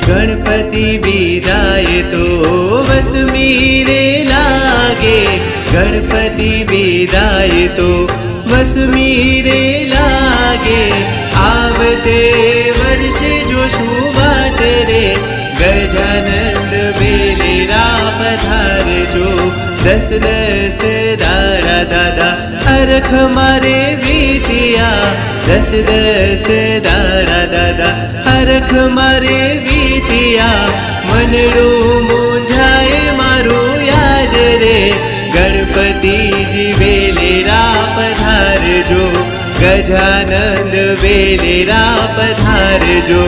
गणपति बिराए तो वसमी रे लागे, गणपति बिराए तो वसमी रे लागे। आवते वर्षे जोशु वाट रे, गजानंद वेलेरा पधारजो। दस दस दाड़ा दादा हरख मारे वीतिया, दस दस दाड़ा दादा हरख मारे वीतिया। मनडू मूंझाए मारू याज रे, गणपति जी वेलेरा पधारजो, गजानंद वेलेरा पधारजो।